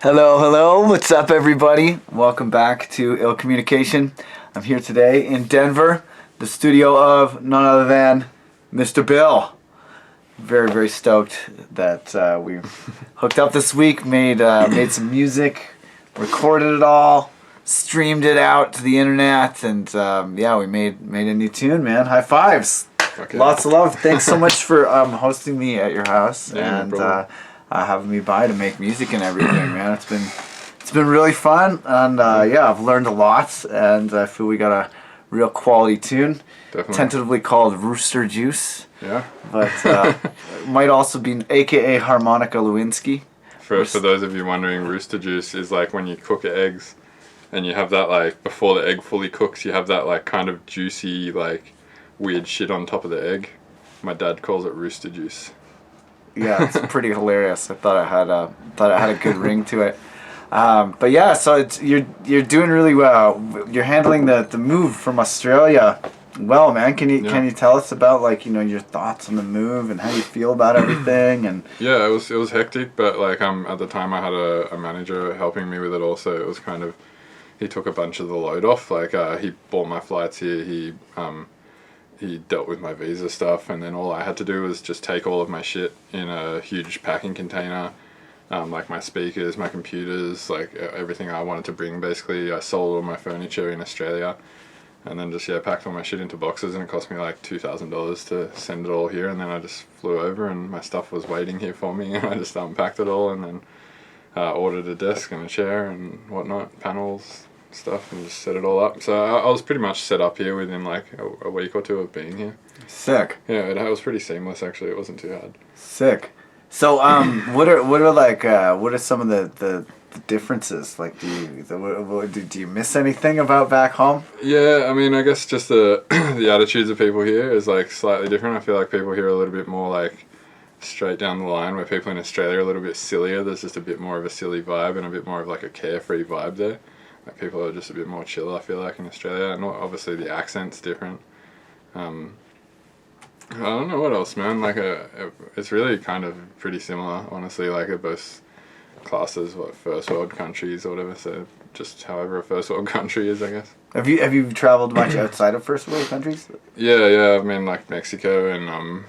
Hello, hello. What's up, everybody? Welcome back to ILL.Communication. I'm here today in Denver, the studio of none other than Mr. Bill. Very, very stoked that we hooked up this week, made some music, recorded it all, streamed it out to the internet, and we made a new tune, man. High fives. Okay. Lots of love. Thanks so much for hosting me at your house and having me by to make music and everything, man. It's been really fun, and I've learned a lot, and I feel we got a real quality tune. Definitely. Tentatively called Rooster Juice. Yeah. But might also be AKA Harmonica Lewinsky. For those of you wondering, Rooster Juice is like when you cook eggs and you have that, like, before the egg fully cooks, you have that, like, kind of juicy, like, weird shit on top of the egg. My dad calls it Rooster Juice. Yeah, it's pretty hilarious. I thought it had a good ring to it. But yeah, so you're doing really well. You're handling the move from Australia well, man. Can you tell us about, like, your thoughts on the move and how you feel about everything? And yeah, it was hectic, but like at the time I had a manager helping me with it also. It was kind of, he took a bunch of the load off. Like he bought my flights here. He dealt with my visa stuff, and then all I had to do was just take all of my shit in a huge packing container, like my speakers, my computers, like everything I wanted to bring. Basically, I sold all my furniture in Australia, and then just packed all my shit into boxes, and it cost me like $2,000 to send it all here. And then I just flew over, and my stuff was waiting here for me, and I just unpacked it all, and then ordered a desk and a chair and whatnot, panels, stuff, and just set it all up. So I was pretty much set up here within like a week or two of being here. Sick. Yeah, it was pretty seamless actually. It wasn't too hard. Sick. So what are some of the differences? Like, do you miss anything about back home? Yeah, I mean, I guess just the the attitudes of people here is like slightly different. I feel like people here are a little bit more like straight down the line, where people in Australia are a little bit sillier. There's just a bit more of a silly vibe and a bit more of like a carefree vibe there. Like, people are just a bit more chill, I feel like, in Australia. And obviously the accent's different. I don't know what else, man. Like, it's really kind of pretty similar, honestly. Like, they're both classed as first world countries or whatever. So just however a first world country is, I guess. Have you traveled much outside of first world countries? Yeah. I've been like Mexico and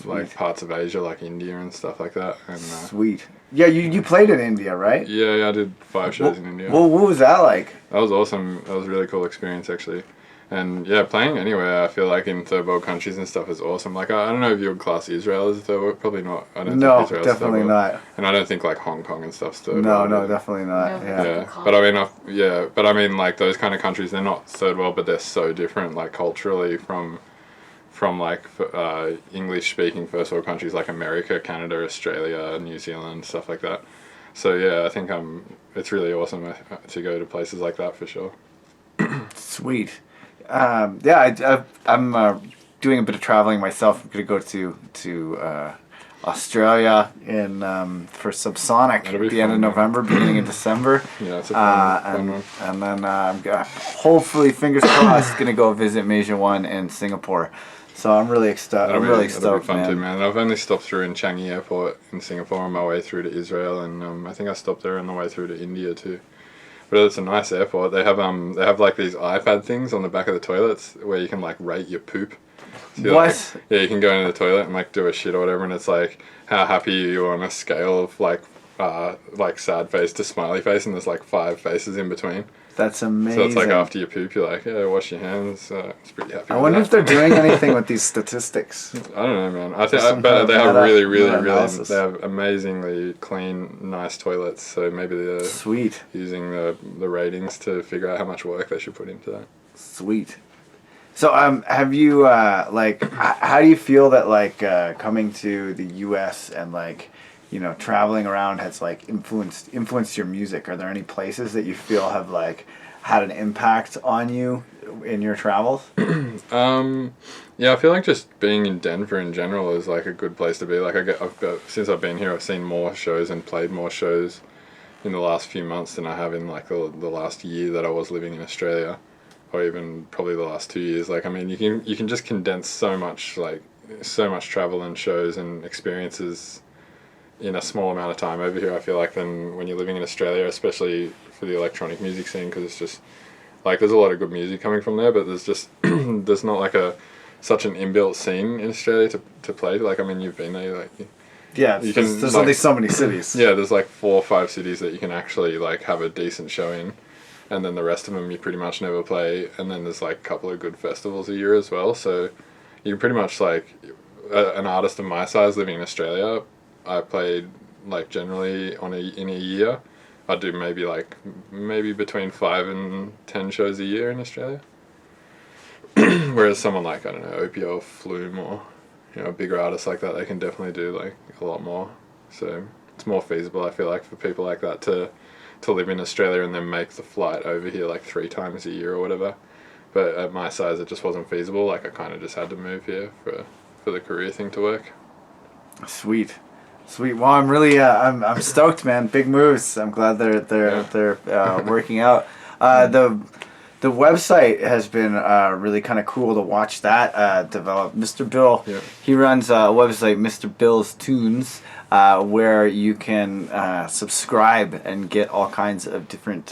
like parts of Asia, like India and stuff like that. And sweet. Yeah, you played in India, right? Yeah, I did 5 shows in India. Well, what was that like? That was awesome. That was a really cool experience, actually. And yeah, playing anywhere, I feel like in third world countries and stuff is awesome. Like, I don't know if you would class Israel as a third world. Probably not. I don't think Israel's definitely not. And I don't think like Hong Kong and stuff's third world. No, definitely not. Yeah. But I mean, like, those kind of countries, they're not third world, but they're so different, like, culturally from like English speaking first world countries like America, Canada, Australia, New Zealand, stuff like that. So yeah, I think it's really awesome to go to places like that for sure. Sweet. I'm doing a bit of traveling myself. I'm gonna go to Australia for Subsonic at the end of November, beginning of December. Yeah, it's a fun one. And then I'm hopefully, fingers crossed, gonna go visit Major One in Singapore. So I'm really stoked. That'll be fun too, man. I've only stopped through in Changi Airport in Singapore on my way through to Israel, and I think I stopped there on the way through to India too. But it's a nice airport. They have like these iPad things on the back of the toilets where you can like rate your poop. So what? You can go into the toilet and like do a shit or whatever, and it's like how happy are you on a scale of like sad face to smiley face, and there's like 5 faces in between. That's amazing. So it's like after you poop, you're like, yeah, wash your hands. It's pretty happy. I wonder if they're doing anything with these statistics. I don't know, man. I bet they have really, they have amazingly clean, nice toilets. So maybe they're sweet using the ratings to figure out how much work they should put into that. Sweet. So have you how do you feel that like coming to the U.S. and like, traveling around has like influenced your music? Are there any places that you feel have like had an impact on you in your travels? Yeah, I feel like just being in Denver in general is like a good place to be. Like since I've been here, I've seen more shows and played more shows in the last few months than I have in like the last year that I was living in Australia, or even probably the last 2 years. Like, I mean, you can just condense so much travel and shows and experiences in a small amount of time over here, I feel like, than when you're living in Australia, especially for the electronic music scene, because it's just like there's a lot of good music coming from there, but there's just there's not like such an inbuilt scene in Australia to play. Like, I mean, you've been there, like. Yeah, there's like, only so many cities. Yeah, there's like 4 or 5 cities that you can actually like have a decent show in, and then the rest of them you pretty much never play. And then there's like a couple of good festivals a year as well. So you can pretty much like an artist of my size living in Australia, I played like generally in a year. I do maybe between 5 and 10 shows a year in Australia. Whereas someone like, I don't know, Opio or Flume or a bigger artist like that, they can definitely do like a lot more. So it's more feasible, I feel like, for people like that to live in Australia and then make the flight over here like 3 times a year or whatever. But at my size, it just wasn't feasible. Like, I kind of just had to move here for the career thing to work. Sweet. Well, I'm really I'm stoked, man. Big moves. I'm glad they're working out. The website has been really kind of cool to watch that develop. Mr. Bill, he runs a website, Mr. Bill's Tunes, where you can subscribe and get all kinds of different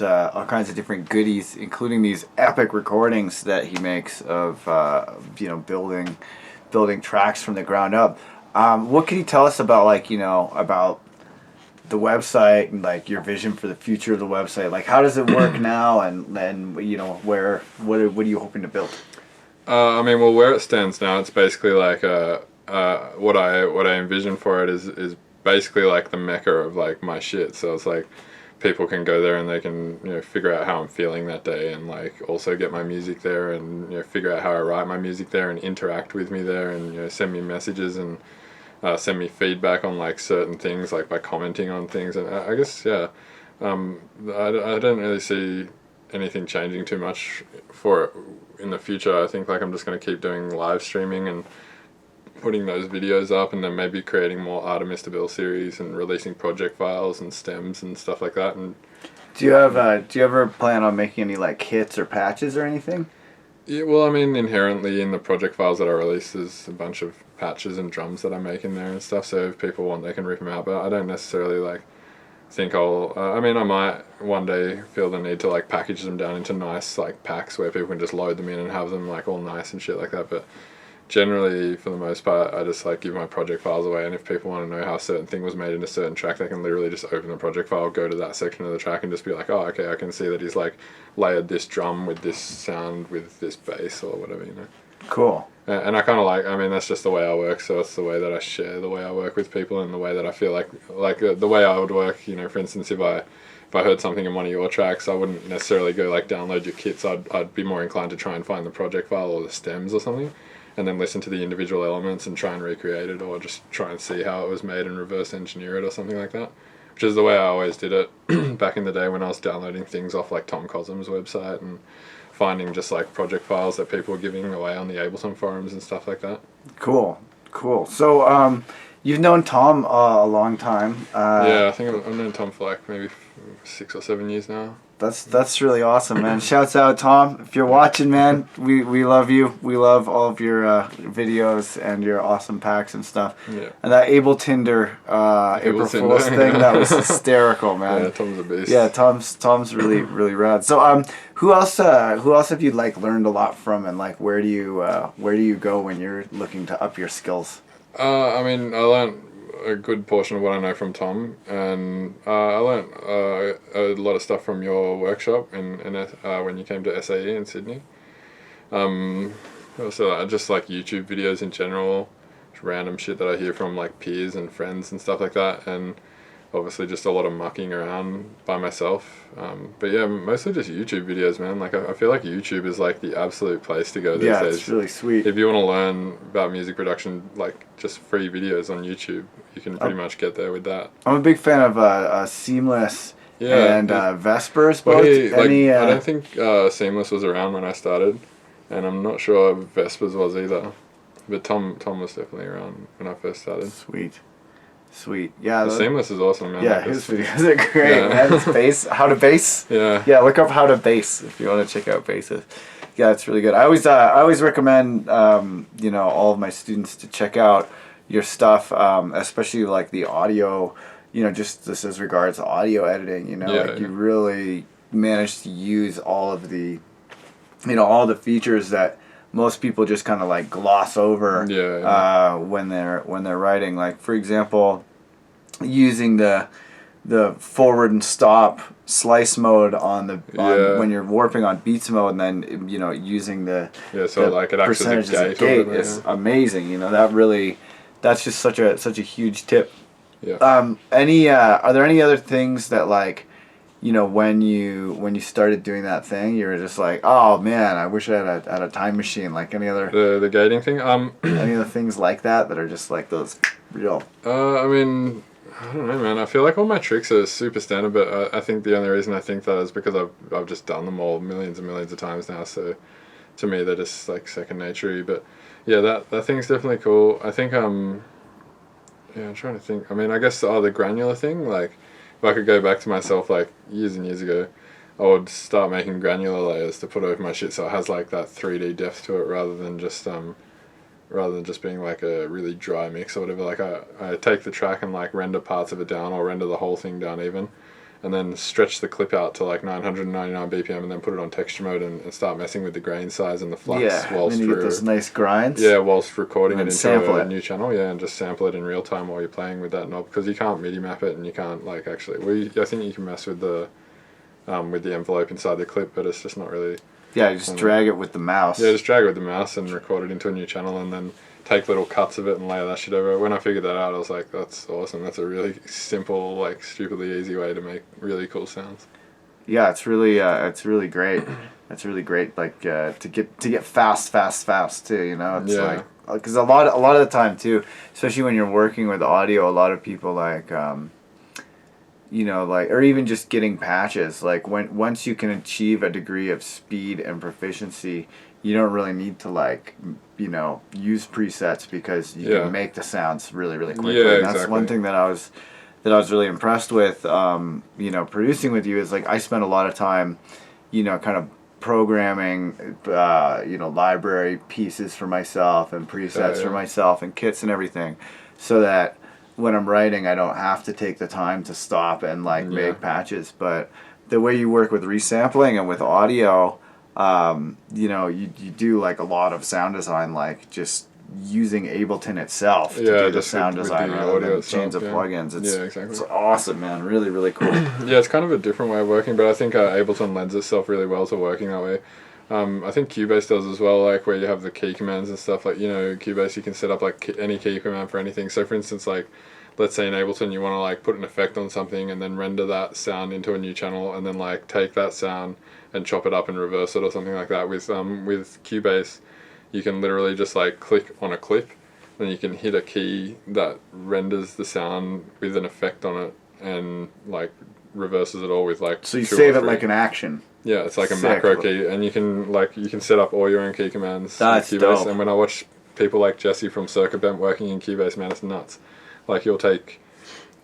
goodies, including these epic recordings that he makes of building tracks from the ground up. What can you tell us about about the website and like your vision for the future of the website? Like, how does it work now, and what are you hoping to build? I mean, well, where it stands now, it's basically like what I envision for it is basically like the mecca of like my shit. So it's like people can go there and they can figure out how I'm feeling that day, and like also get my music there, and figure out how I write my music there, and interact with me there, and send me messages and send me feedback on like certain things, like by commenting on things. And I guess I don't really see anything changing too much for it in the future. I think like I'm just going to keep doing live streaming and putting those videos up, and then maybe creating more Art of Mr. Bill series and releasing project files and stems and stuff like that. And do you ever plan on making any like hits or patches or anything? Yeah, well, I mean, inherently in the project files that I release, there's a bunch of patches and drums that I make in there and stuff, so if people want, they can rip them out, but I don't necessarily like think I might one day feel the need to like package them down into nice like packs where people can just load them in and have them like all nice and shit like that. But generally, for the most part, I just like give my project files away, and if people want to know how a certain thing was made in a certain track, they can literally just open the project file, go to that section of the track, and just be like, oh, okay, I can see that he's like layered this drum with this sound with this bass or whatever, Cool. And I kind of like, I mean, that's just the way I work, so it's the way that I share, the way I work with people, and the way that I feel like the way I would work, for instance, if I heard something in one of your tracks, I wouldn't necessarily go like download your kits. I'd be more inclined to try and find the project file or the stems or something, and then listen to the individual elements and try and recreate it, or just try and see how it was made and reverse engineer it or something like that, which is the way I always did it back in the day when I was downloading things off like Tom Cosm's website and finding just like project files that people were giving away on the Ableton forums and stuff like that. Cool. So you've known Tom a long time. Yeah, I think I've known Tom for like maybe 6 or 7 years now. That's really awesome, man. Shouts out, Tom. If you're watching, man, we love you. We love all of your videos and your awesome packs and stuff. Yeah. And that Ableton April Fool's thing, that was hysterical, man. Yeah, Tom's a beast. Yeah, Tom's really rad. So who else have you like learned a lot from, and like where do you go when you're looking to up your skills? I mean, I learned a good portion of what I know from Tom, and I learned a lot of stuff from your workshop when you came to SAE in Sydney. Also, just like YouTube videos in general, random shit that I hear from like peers and friends and stuff like that, and obviously just a lot of mucking around by myself. But yeah, mostly just YouTube videos, man. Like I feel like YouTube is like the absolute place to go these days. Yeah, it's really sweet. If you want to learn about music production, like just free videos on YouTube, you can pretty much get there with that. I'm a big fan of Seamless and Vespers. Well, I don't think Seamless was around when I started, and I'm not sure Vespers was either. But Tom was definitely around when I first started. Sweet. Yeah. Seamless is awesome, man. Yeah, his videos are great, man. It's bass. How to bass. Yeah. Yeah, look up How to Bass if you want to check out basses. Yeah, it's really good. I always recommend all of my students to check out your stuff, especially like the audio, just this as regards to audio editing, you really managed to use all of the, all the features that most people just kind of like gloss over when they're writing. Like, for example, using the forward and stop slice mode on when you're warping on beats mode, and then using the like it acts as a gate is amazing. That's just such a huge tip. Yeah. Are there any other things that, like, when you started doing that thing, you were just like, oh man, I wish I had a time machine? Like any other the gating thing, any other things like that are just like those real? I mean, I don't know, man. I feel like all my tricks are super standard, but I think the only reason I think that is because I've just done them all millions and millions of times now. So to me, they're just like second nature. But yeah, that thing's definitely cool. I think I'm trying to think. I mean, I guess the granular thing, like if I could go back to myself like years and years ago, I would start making granular layers to put over my shit so it has like that 3D depth to it rather than just being like a really dry mix or whatever. Like I take the track and like render parts of it down or render the whole thing down even, and then stretch the clip out to like 999 BPM and then put it on texture mode and start messing with the grain size and the flux whilst you get those nice grinds. Yeah, whilst recording it into a new channel. Yeah, and just sample it in real time while you're playing with that knob, because you can't MIDI map it and you can't like actually. I think you can mess with the envelope inside the clip, but it's just not really. Yeah, you just drag it with the mouse. Yeah, just drag it with the mouse and record it into a new channel and then take little cuts of it and layer that shit over. When I figured that out, I was like, that's awesome. That's a really simple, like stupidly easy way to make really cool sounds. Yeah, it's really great. It's really great, like to get fast too. It's like, because a lot of the time too, especially when you're working with audio, a lot of people like. Like, or even just getting patches, like once you can achieve a degree of speed and proficiency, you don't really need to like, use presets, because you can make the sounds really quickly. Yeah, and that's one thing that I was really impressed with, producing with you, is like I spent a lot of time, kind of programming, library pieces for myself and presets for myself and kits and everything, so that when I'm writing, I don't have to take the time to stop and like make patches. But the way you work with resampling and with audio, you do like a lot of sound design, like just using Ableton itself to do the sound design rather than chains of plugins. It's awesome, man. Really cool. Yeah, it's kind of a different way of working, but I think Ableton lends itself really well to working that way. I think Cubase does as well, like where you have the key commands and stuff. Like, Cubase, you can set up like any key command for anything. So for instance, like let's say in Ableton you want to like put an effect on something and then render that sound into a new channel, and then like take that sound and chop it up and reverse it or something like that. With Cubase, you can literally just like click on a clip, then you can hit a key that renders the sound with an effect on it and like reverses it all with like. So you save it like an action. Yeah, it's like a macro key, and you can set up all your own key commands. That's in Cubase. dope. And when I watch people like Jesse from Circuit Bent working in Cubase, man, it's nuts. Like he'll take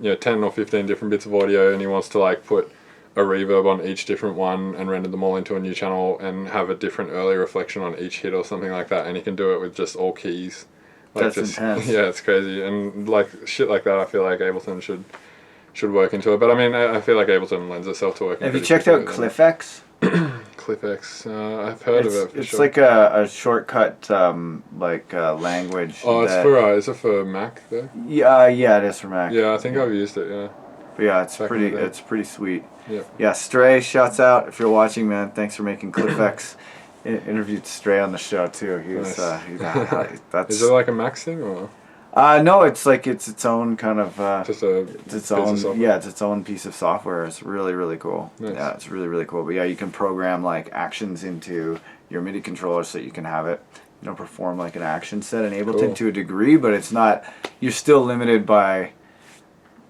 10 or 15 different bits of audio, and he wants to like put a reverb on each different one and render them all into a new channel and have a different early reflection on each hit or something like that, and he can do it with just all keys. Like That's intense. Yeah, it's crazy, and like shit like that, I feel like Ableton should work into it. But I mean, I feel like Ableton lends itself to working. Have you checked out CliffX? CliffX, I've heard of it. It's like a shortcut language. Oh, is it for Mac though? Yeah, it is for Mac. Yeah, I think I've used it. Yeah. But yeah, it's pretty sweet. Yeah. Yeah, Stray, shouts out if you're watching, man. Thanks for making CliffX. Interviewed Stray on the show too. He was that's. Is it like a Max thing or? No, it's like it's its own kind of. It's its own piece of software. It's really cool. Nice. Yeah, it's really cool. But yeah, you can program like actions into your MIDI controller so you can have it, perform like an action set in Ableton to a degree, but it's not. You're still limited by.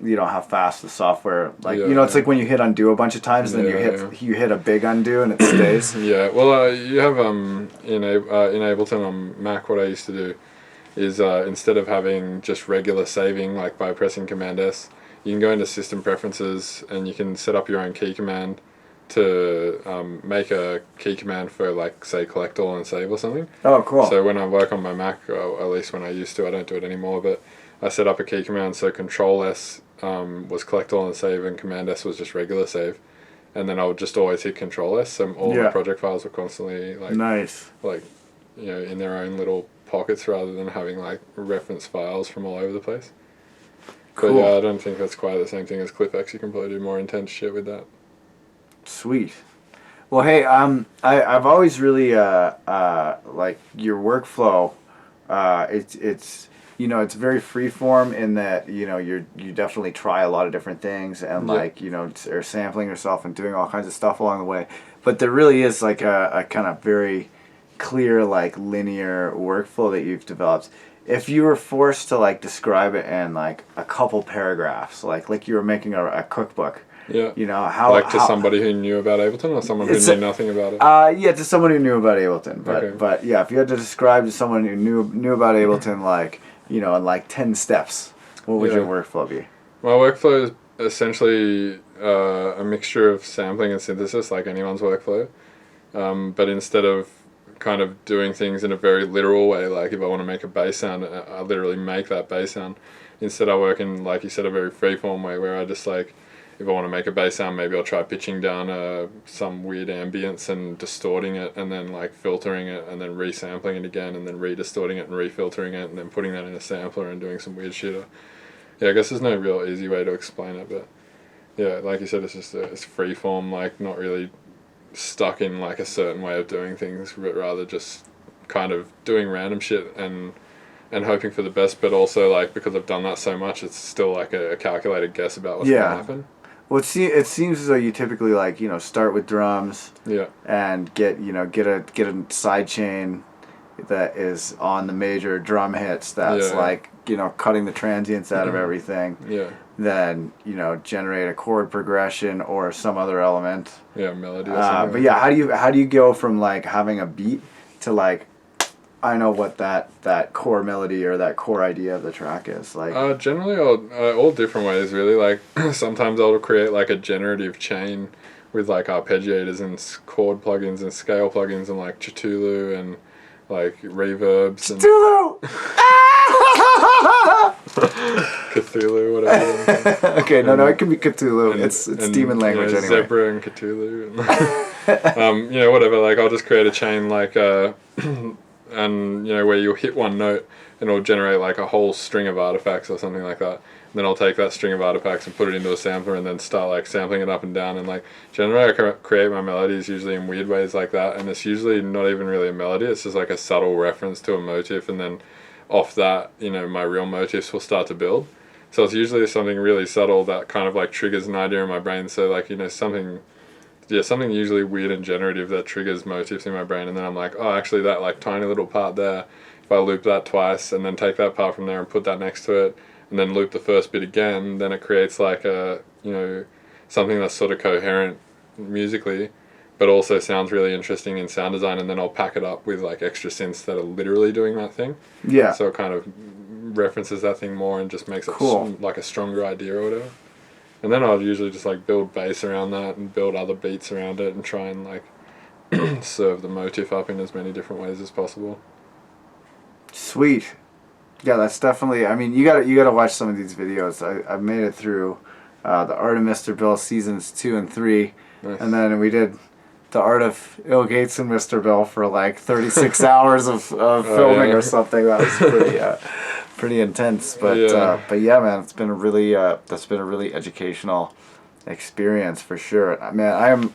How fast the software, it's like when you hit undo a bunch of times, and then you hit a big undo and it stays. Yeah, well, you have in Ableton on Mac, what I used to do is instead of having just regular saving like by pressing Command S, you can go into System Preferences and you can set up your own key command to make a key command for like say collect all and save or something. Oh, cool. So when I work on my Mac, or at least when I used to, I don't do it anymore, but I set up a key command, so Control S was collect all and save, and Command S was just regular save. And then I would just always hit Control S, so all my project files were constantly like in their own little pockets rather than having like reference files from all over the place. Cool. But yeah, I don't think that's quite the same thing as ClipX. You can probably do more intense shit with that. Sweet. Well, hey, I've always really like your workflow. It's it's very freeform in that you definitely try a lot of different things and are sampling yourself and doing all kinds of stuff along the way. But there really is like a kind of very clear like linear workflow that you've developed. If you were forced to like describe it in like a couple paragraphs, like you were making a cookbook. Yeah. How somebody who knew about Ableton or someone who knew nothing about it? Yeah, to someone who knew about Ableton. But yeah, if you had to describe to someone who knew about Ableton in like 10 steps, what would your workflow be? My workflow is essentially a mixture of sampling and synthesis, like anyone's workflow. But instead of kind of doing things in a very literal way, like if I want to make a bass sound, I literally make that bass sound. Instead I work in, like you said, a very freeform way where I just like, if I want to make a bass sound, maybe I'll try pitching down some weird ambience and distorting it, and then like filtering it, and then resampling it again, and then re-distorting it and refiltering it, and then putting that in a sampler and doing some weird shit. Yeah, I guess there's no real easy way to explain it, but yeah, like you said, it's just it's freeform, like not really stuck in like a certain way of doing things, but rather just kind of doing random shit and hoping for the best, but also like because I've done that so much, it's still like a calculated guess about what's going to happen. Well, it seems as though you typically like start with drums, and get a side chain that is on the major drum hits. That's like cutting the transients out of everything. Yeah. Then generate a chord progression or some other element. Yeah, melody. Or something. But yeah, how do you go from like having a beat to like, I know what that core melody or that core idea of the track is like? Generally, all different ways really. Like sometimes I'll create like a generative chain with like arpeggiators and chord plugins and scale plugins and like Cthulhu and like reverbs and Cthulhu. Cthulhu, whatever. Okay, no, it can be Cthulhu. It's demon language anyway. Zebra and Cthulhu. Whatever. Like I'll just create a chain like and where you'll hit one note and it'll generate like a whole string of artifacts or something like that. And then I'll take that string of artifacts and put it into a sampler and then start like sampling it up and down, and like generally I create my melodies usually in weird ways like that, and it's usually not even really a melody, it's just like a subtle reference to a motif, and then off that my real motifs will start to build. So it's usually something really subtle that kind of like triggers an idea in my brain, so like something usually weird and generative that triggers motifs in my brain, and then I'm like, oh, actually that like tiny little part there, if I loop that twice and then take that part from there and put that next to it and then loop the first bit again, then it creates like a something that's sort of coherent musically but also sounds really interesting in sound design, and then I'll pack it up with like extra synths that are literally doing that thing. Yeah. So it kind of references that thing more and just makes it like a stronger idea or whatever. And then I'll usually just like build bass around that and build other beats around it and try and like serve the motif up in as many different ways as possible. Sweet. Yeah, that's definitely, I mean, you gotta watch some of these videos. I've made it through the Art of Mr. Bill seasons 2 and 3. Nice. And then we did the Art of ill.Gates and Mr. Bill for like 36 hours of filming or something. That was pretty intense. But yeah, man, it's been a really that's been a really educational experience for sure. Man,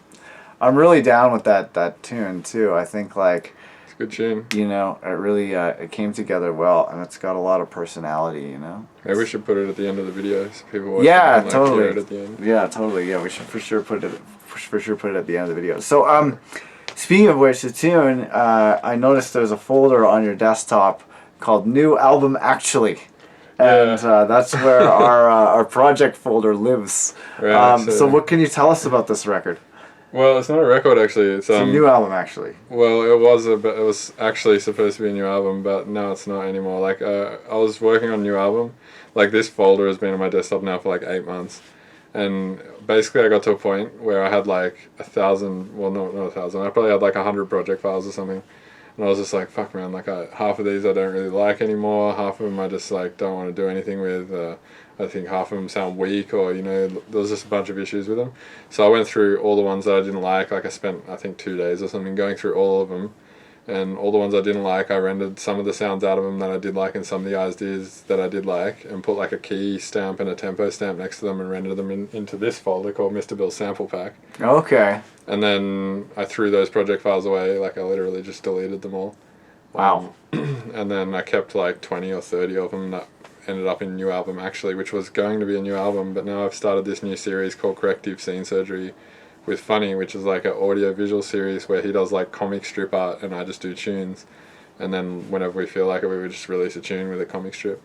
I'm really down with that tune too. I think like it's a good tune. It really it came together well, and it's got a lot of personality. Maybe we should put it at the end of the video so people watch it totally. Hear it at the end. Yeah, totally. Yeah, we should for sure put it at the end of the video. So speaking of which, the tune, I noticed there's a folder on your desktop called New Album Actually. And that's where our project folder lives. Right, so what can you tell us about this record? Well, it's not a record actually. It's a new album actually. Well, it was actually supposed to be a new album, but no, it's not anymore. Like I was working on a new album. Like this folder has been on my desktop now for like 8 months, and basically I got to a point where I had like 1,000. Well, not 1,000. I probably had like 100 project files or something. And I was just like, fuck, man, like, half of these I don't really like anymore. Half of them I just, like, don't want to do anything with. I think half of them sound weak, or, you know, there was just a bunch of issues with them. So I went through all the ones that I didn't like. Like, I spent, I think, 2 days or something going through all of them. And all the ones I didn't like, I rendered some of the sounds out of them that I did like, and some of the ideas that I did like, and put like a key stamp and a tempo stamp next to them, and rendered them into this folder called Mr. Bill's Sample Pack. Okay. And then I threw those project files away. Like, I literally just deleted them all. Wow. And then I kept like 20 or 30 of them that ended up in a new album, actually, which was going to be a new album, but now I've started this new series called Corrective Scene Surgery with Funny, which is like an audio-visual series where he does like comic strip art and I just do tunes. And then whenever we feel like it, we would just release a tune with a comic strip.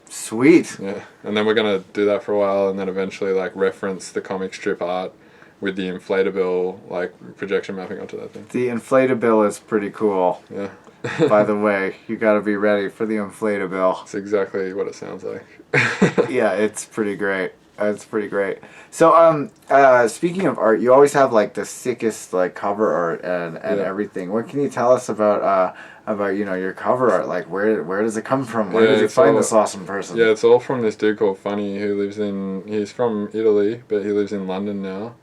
Sweet. Yeah. And then we're going to do that for a while, and then eventually like reference the comic strip art with the inflatable like projection mapping onto that thing. The inflatable is pretty cool. Yeah. By the way, you got to be ready for the inflatable. It's exactly what it sounds like. Yeah, it's pretty great. It's pretty great. So, speaking of art, you always have like the sickest like cover art and everything. What can you tell us about you know, your cover art? Like, where does it come from? Where does you find this awesome person? Yeah, it's all from this dude called Funny who lives he's from Italy, but he lives in London now.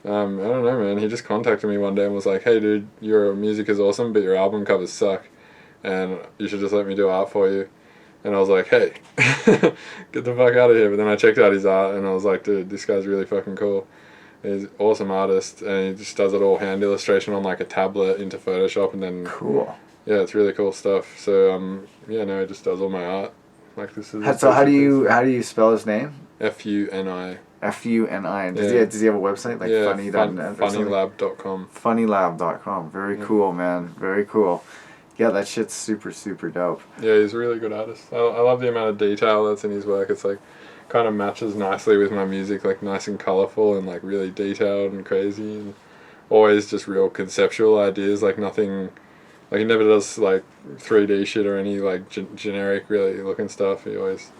I don't know, man. He just contacted me one day and was like, "Hey, dude, your music is awesome, but your album covers suck, and you should just let me do art for you." And I was like, "Hey, get the fuck out of here!" But then I checked out his art, and I was like, "Dude, this guy's really fucking cool. He's an awesome artist, and he just does it all hand illustration on like a tablet into Photoshop, and then cool. Yeah, it's really cool stuff. So yeah, no, he just does all my art. Like this is. So how do you spell his name? F-U-N-I. F-U-N-I. And Yeah. does he have a website like funny.net? Funnylab.com. Funnylab.com. Very cool, man. Very cool. Yeah, that shit's super, super dope. Yeah, he's a really good artist. I love the amount of detail that's in his work. It's like kind of matches nicely with my music, like nice and colourful and like really detailed and crazy, and always just real conceptual ideas, like nothing, like he never does like 3D shit or any like generic really looking stuff. He always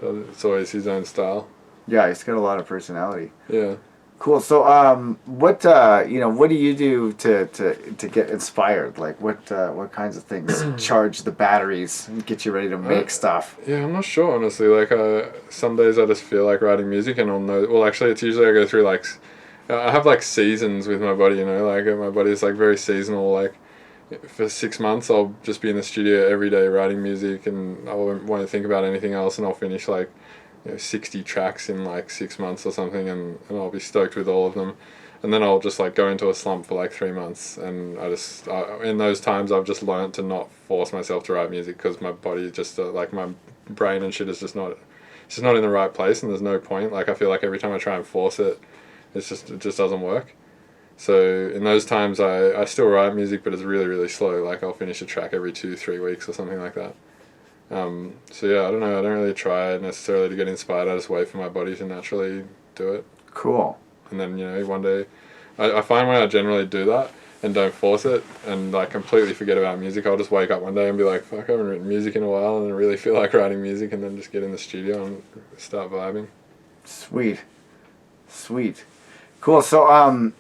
does, it's always his own style. Yeah, he's got a lot of personality. Yeah. Cool. So, what do you do to get inspired? Like, what kinds of things charge the batteries and get you ready to make stuff? Yeah, I'm not sure, honestly. Like, some days I just feel like writing music, and I'll know. Well, actually, it's usually I go through like, I have like seasons with my body. You know, like my body's like very seasonal. Like, for 6 months, I'll just be in the studio every day writing music, and I won't want to think about anything else, and I'll finish like 60 tracks in like 6 months or something, and I'll be stoked with all of them. And then I'll just like go into a slump for like 3 months, and in those times I've just learned to not force myself to write music, because my body just like my brain and shit is just not in the right place, and there's no point. Like, I feel like every time I try and force it, it just doesn't work. So in those times I still write music, but it's really, really slow. Like, I'll finish a track every 2-3 weeks or something like that. So yeah, I don't know. I don't really try necessarily to get inspired. I just wait for my body to naturally do it. Cool. And then, one day, I find when I generally do that and don't force it and like completely forget about music, I'll just wake up one day and be like, fuck, I haven't written music in a while, and I really feel like writing music, and then just get in the studio and start vibing. Sweet. Cool. So,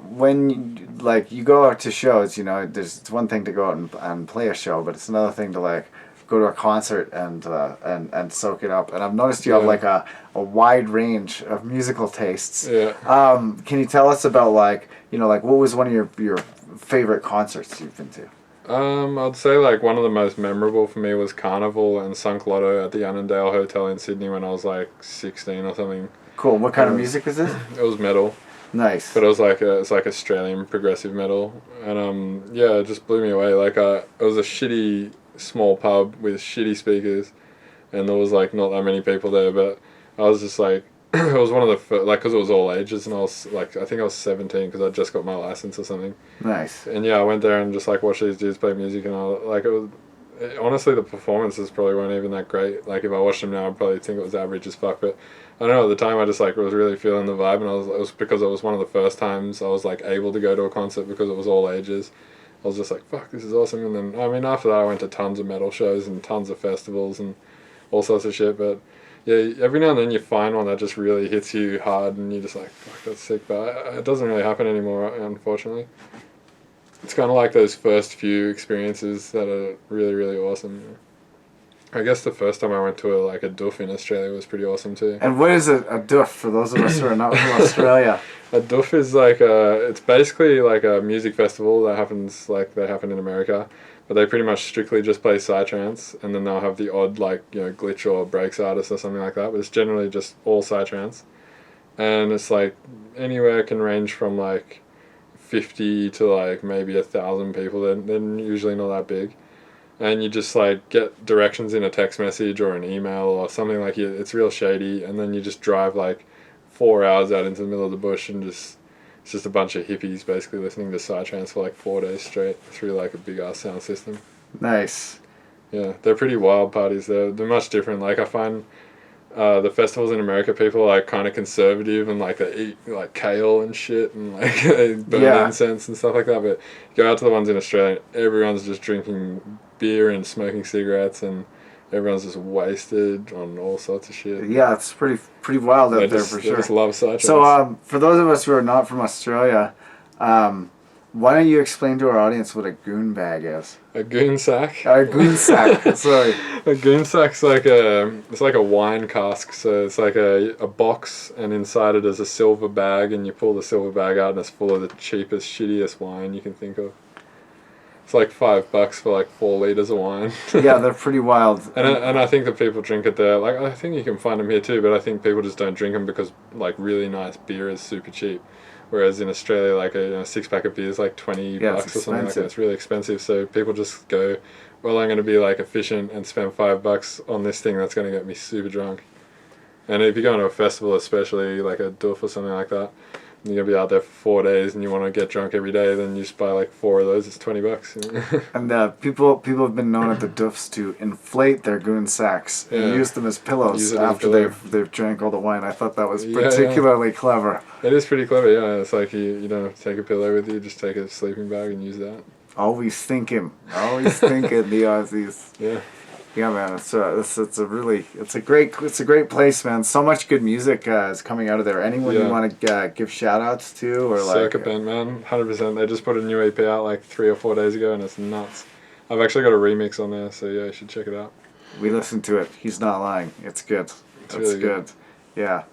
when you go out to shows, it's one thing to go out and play a show, but it's another thing to like go to a concert and soak it up. And I've noticed you have like a wide range of musical tastes. Yeah. Can you tell us about what was one of your favorite concerts you've been to? I'd say like one of the most memorable for me was Carnival and Sunk Lotto at the Annandale Hotel in Sydney when I was like 16 or something. Cool. What kind of music was this? It was metal. Nice. But it was it's like Australian progressive metal, and it just blew me away. Like, it was a shitty small pub with shitty speakers, and there was like not that many people there, but I was just like, it was one of the first, like, because it was all ages, and I was like, I think I was 17 because I just got my license or something. Nice. And I went there and just like watched these dudes play music, and honestly, the performances probably weren't even that great. Like, if I watched them now, I'd probably think it was average as fuck, but I don't know, at the time I just like was really feeling the vibe, and it was because it was one of the first times I was like able to go to a concert because it was all ages. I was just like, fuck, this is awesome. And then, after that I went to tons of metal shows and tons of festivals and all sorts of shit, but yeah, every now and then you find one that just really hits you hard, and you're just like, fuck, that's sick, but it doesn't really happen anymore, unfortunately. it's kind of like those first few experiences that are really, really awesome. I guess the first time I went to a DUFF in Australia was pretty awesome too. And what is a DUFF for those of us who are not from Australia? A DUFF is it's basically like a music festival that happens they happen in America, but they pretty much strictly just play psytrance, and then they'll have the odd glitch or breaks artist or something like that, but it's generally just all psytrance. And it's anywhere can range from 50 to maybe 1,000 people. They're usually not that big. And you just get directions in a text message or an email or something it's real shady, and then you just drive 4 hours out into the middle of the bush and it's just a bunch of hippies basically listening to psytrance for 4 days straight through a big ass sound system. Nice. Yeah, they're pretty wild parties. They're much different. I find the festivals in America, people are kind of conservative and they eat kale and shit and they burn incense and stuff like that. But you go out to the ones in Australia, everyone's just drinking beer and smoking cigarettes, and everyone's just wasted on all sorts of shit. Yeah, it's pretty wild out there for sure. They just love psytrance. So for those of us who are not from Australia, why don't you explain to our audience what a goon bag is? A goon sack? A goon sack, sorry. A goon sack's it's like a wine cask, so it's a box, and inside it is a silver bag, and you pull the silver bag out and it's full of the cheapest, shittiest wine you can think of. It's $5 for 4 liters of wine. Yeah, they're pretty wild. And I think that people drink it there. I think you can find them here too, but I think people just don't drink them because really nice beer is super cheap. Whereas in Australia, a 6-pack of beer is $20 or something like that. It's really expensive. So people just go, well, I'm going to be efficient and spend $5 on this thing that's going to get me super drunk. And if you're going to a festival, especially a DUFF or something like that, you're going to be out there for 4 days and you want to get drunk every day, then you just buy 4 of those, it's $20. And people have been known at the DUFFs to inflate their goon sacks and use them as pillows after they've drank all the wine. I thought that was particularly clever. It is pretty clever, yeah. It's you don't have to take a pillow with you, just take a sleeping bag and use that. Always thinking the Aussies. Yeah. Yeah, man, it's a great place, man. So much good music is coming out of there. Anyone you want to give shout outs to, or Circuit Band, man, 100%. They just put a new EP out 3 or 4 days ago, and it's nuts. I've actually got a remix on there, so yeah, you should check it out. We listened to it. He's not lying. It's good. It's really good. Yeah,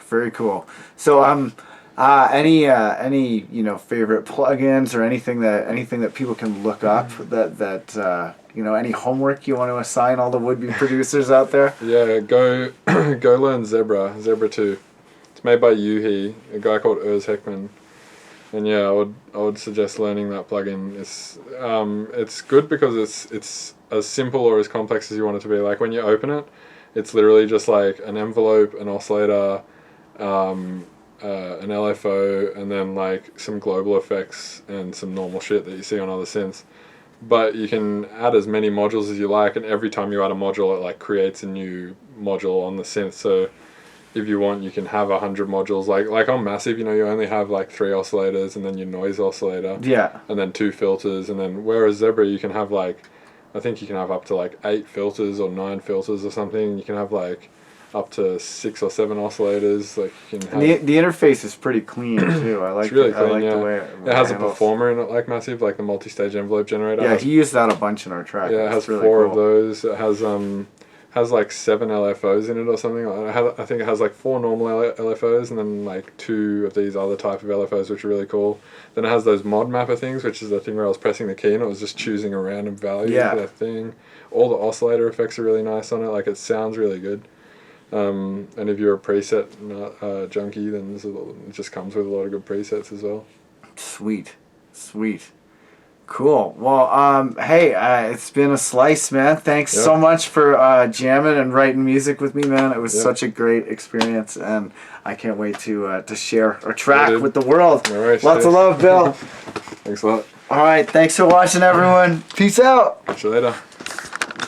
very cool. So any favorite plugins or anything that people can look up that any homework you want to assign all the would-be producers out there? Yeah, go learn Zebra 2. It's made by Yuhi, a guy called Urs Heckman. And yeah, I would suggest learning that plugin. It's good because it's as simple or as complex as you want it to be. When you open it, it's literally just an envelope, an oscillator, an LFO, and then some global effects and some normal shit that you see on other synths. But you can add as many modules as you like, and every time you add a module, it creates a new module on the synth. So if you want, you can have 100 modules. Like on Massive, you only have 3 oscillators and then your noise oscillator. Yeah. And then 2 filters, and then whereas Zebra, you can have I think you can have up to 8 filters or 9 filters or something. You can have up to 6 or 7 oscillators. You can have the interface is pretty clean too. I like it's really clean. I like the way it has a performer in it, Massive, the multi-stage envelope generator. Yeah, he used that a bunch in our track. Yeah, it has really 4 of those. It has 7 LFOs in it or something. I think it has 4 normal LFOs and then 2 of these other type of LFOs, which are really cool. Then it has those mod mapper things, which is the thing where I was pressing the key and it was just choosing a random value for that thing. All the oscillator effects are really nice on it. It sounds really good. And if you're a preset junkie, then it just comes with a lot of good presets as well. Sweet. Cool. Well, hey, it's been a slice, man. Thanks so much for jamming and writing music with me, man. It was such a great experience, and I can't wait to share our track with the world. All right, Lots of love, Bill. Thanks a lot. All right, thanks for watching, everyone. Peace out. Catch you later.